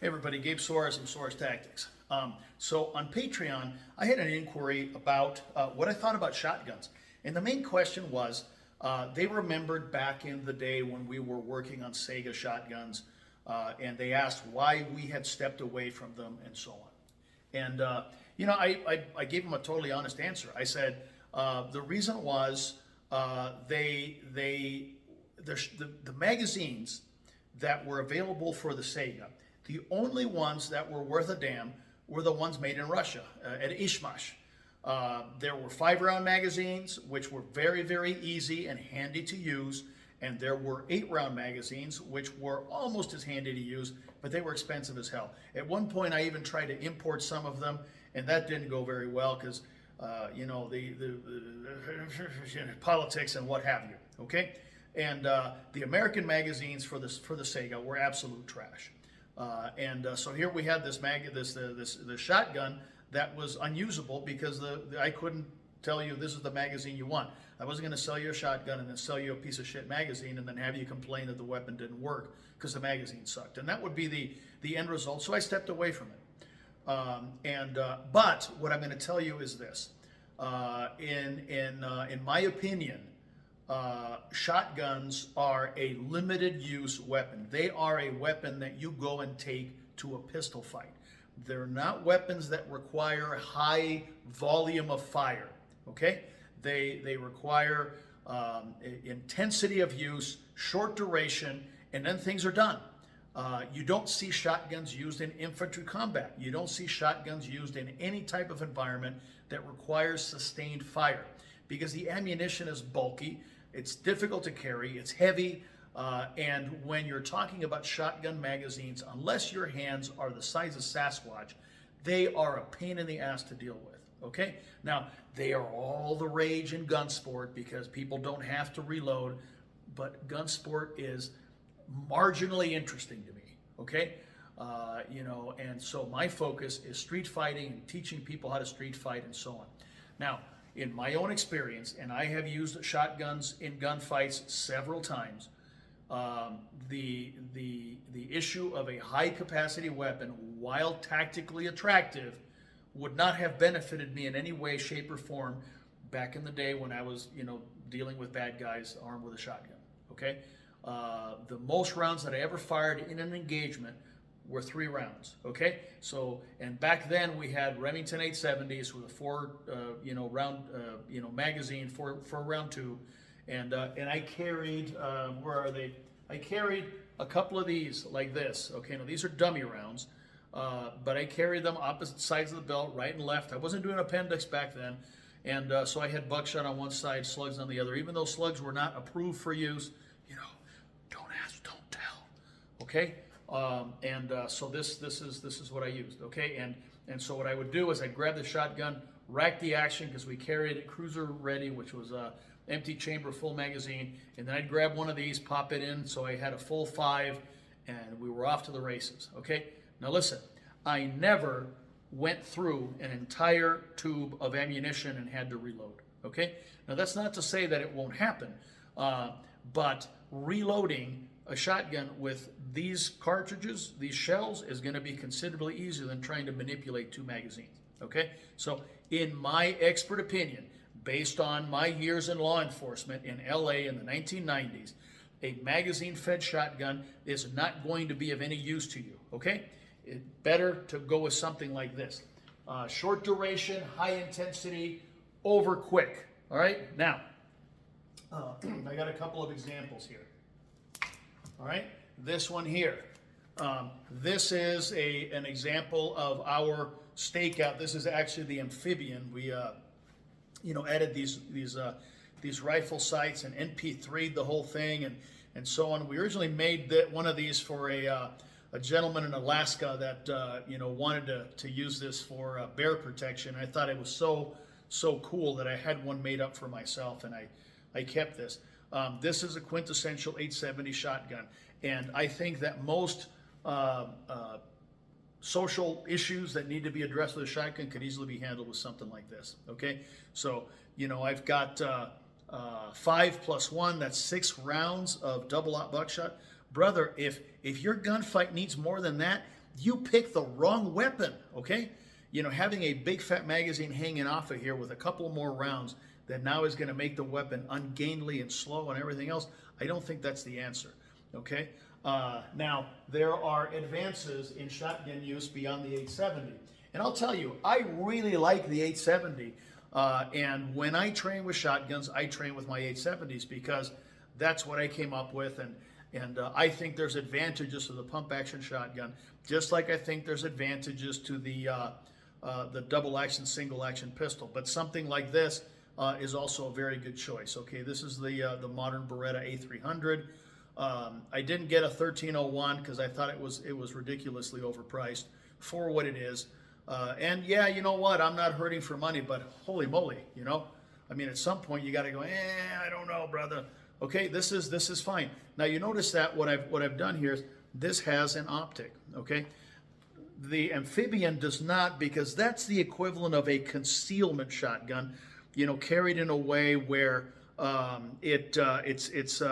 Hey everybody, Gabe Soares from Soares Tactics. So on Patreon, I had an inquiry about what I thought about shotguns. And the main question was, they remembered back in the day when we were working on Sega shotguns, and they asked why we had stepped away from them and so on. And, I gave them a totally honest answer. I said, the reason was the magazines that were available for the Sega, the only ones that were worth a damn were the ones made in Russia at Ishmash. There were 5-round magazines, which were very, very easy and handy to use, and there were 8-round magazines, which were almost as handy to use, but they were expensive as hell. At one point, I even tried to import some of them, and that didn't go very well because, the politics and what have you. Okay, and the American magazines for the Sega were absolute trash. So here we had this shotgun that was unusable because I couldn't tell you this is the magazine you want. I wasn't going to sell you a shotgun and then sell you a piece of shit magazine and then have you complain that the weapon didn't work because the magazine sucked. And that would be the end result. So I stepped away from it. But what I'm going to tell you is this: in my opinion, shotguns are a limited use weapon. They are a weapon that you go and take to a pistol fight. They're not weapons that require high volume of fire. Okay, they require intensity of use, short duration, and then things are done. You don't see shotguns used in infantry combat. You don't see shotguns used in any type of environment that requires sustained fire because the ammunition is bulky, it's difficult to carry, it's heavy, and when you're talking about shotgun magazines, unless your hands are the size of Sasquatch, they are a pain in the ass to deal with. Okay? Now, they are all the rage in gun sport because people don't have to reload, but gun sport is marginally interesting to me, okay? And so my focus is street fighting and teaching people how to street fight and so on. Now, in my own experience, and I have used shotguns in gunfights several times, the issue of a high capacity weapon, while tactically attractive, would not have benefited me in any way, shape, or form back in the day when I was, dealing with bad guys armed with a shotgun, okay? The most rounds that I ever fired in an engagement were 3 rounds. Okay, so and back then we had Remington 870s with a 4 round magazine for round 2, and I carried where are they? I carried a couple of these like this. Okay, now these are dummy rounds, but I carried them opposite sides of the belt, right and left. I wasn't doing appendix back then. And so I had buckshot on one side, slugs on the other. Even though slugs were not approved for use, don't ask, don't tell. Okay, so this is what I used. Okay, and so what I would do is I'd grab the shotgun, rack the action because we carried it cruiser ready, which was empty chamber, full magazine, and then I'd grab one of these, pop it in, so I had a full 5, and we were off to the races. Okay, now listen, I never went through an entire tube of ammunition and had to reload. Okay, now that's not to say that it won't happen, but reloading a shotgun with these cartridges, these shells, is going to be considerably easier than trying to manipulate 2 magazines. Okay, so in my expert opinion, based on my years in law enforcement in LA in the 1990s, a magazine-fed shotgun is not going to be of any use to you. Okay, it's better to go with something like this: short duration, high intensity, over quick. All right, now I got a couple of examples here. All right, this one here. This is an example of our stakeout. This is actually the amphibian. We added these rifle sights and NP3'd the whole thing and so on. We originally made one of these for a gentleman in Alaska that wanted to use this for bear protection. I thought it was so cool that I had one made up for myself, and I kept this. This is a quintessential 870 shotgun, and I think that most social issues that need to be addressed with a shotgun could easily be handled with something like this. Okay, so I've got 5 + 1, that's 6 rounds of double-aught buckshot. Brother, if your gunfight needs more than that, you picked the wrong weapon, okay? You know, having a big fat magazine hanging off of here with a couple more rounds that now is going to make the weapon ungainly and slow and everything else, I don't think that's the answer, okay? Now, there are advances in shotgun use beyond the 870. And I'll tell you, I really like the 870. And when I train with shotguns, I train with my 870s because that's what I came up with. And I think there's advantages to the pump action shotgun, just like I think there's advantages to the double action, single action pistol. But something like this is also a very good choice. Okay, this is the modern Beretta A300. I didn't get a 1301 because I thought it was ridiculously overpriced for what it is. And yeah, you know what? I'm not hurting for money, but holy moly, you know? I mean, at some point you got to go, I don't know, brother. Okay, this is fine. Now you notice that what I've done here is this has an optic. Okay, the amphibian does not, because that's the equivalent of a concealment shotgun, you know, carried in a way where it's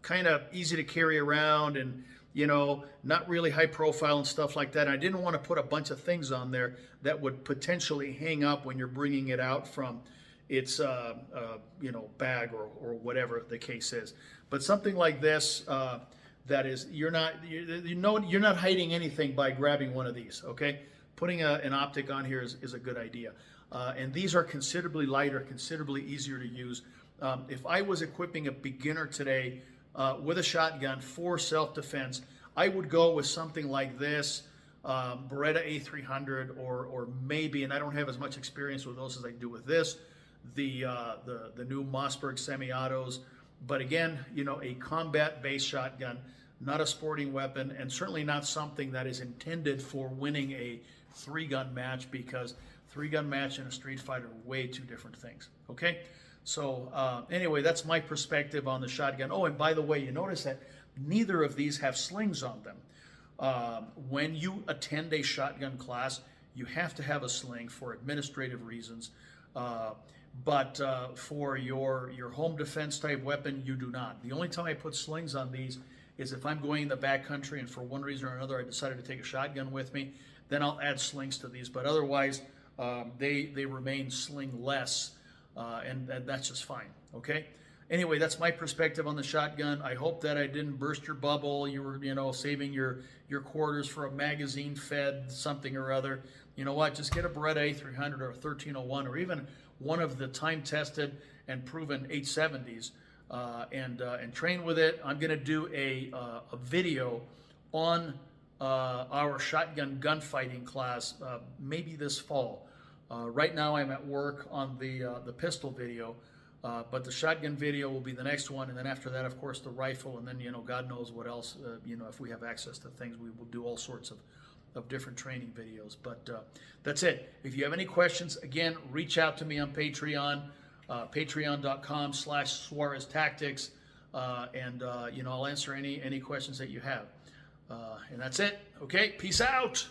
kind of easy to carry around and, you know, not really high profile and stuff like that. And I didn't want to put a bunch of things on there that would potentially hang up when you're bringing it out from its you know, bag or whatever the case is. But something like this, that is, you're not hiding anything by grabbing one of these. Okay, putting an optic on here is a good idea. And these are considerably lighter, considerably easier to use. If I was equipping a beginner today with a shotgun for self-defense, I would go with something like this, Beretta A300, or maybe, and I don't have as much experience with those as I do with this, the new Mossberg semi-autos. But again, you know, a combat-based shotgun, not a sporting weapon, and certainly not something that is intended for winning a three-gun match, because three-gun match and a street fight are way two different things. Okay, so anyway, that's my perspective on the shotgun. Oh, and by the way, you notice that neither of these have slings on them. When you attend a shotgun class, you have to have a sling for administrative reasons. But for your home defense type weapon, you do not. The only time I put slings on these is if I'm going in the backcountry and for one reason or another I decided to take a shotgun with me, then I'll add slings to these. But otherwise, they remain slingless, and that's just fine. Okay. Anyway, that's my perspective on the shotgun. I hope that I didn't burst your bubble. You were, you know, saving your quarters for a magazine-fed something or other. You know what? Just get a Beretta A300 or a 1301 or even one of the time-tested and proven 870s and train with it. I'm going to do a video on our shotgun gunfighting class maybe this fall. Right now I'm at work on the pistol video. But the shotgun video will be the next one, and then after that, of course, the rifle, and then, you know, God knows what else. You know, if we have access to things, we will do all sorts of different training videos. But that's it. If you have any questions, again, reach out to me on Patreon, patreon.com/Suarez Tactics, and you know, I'll answer any questions that you have. And that's it. Okay, peace out.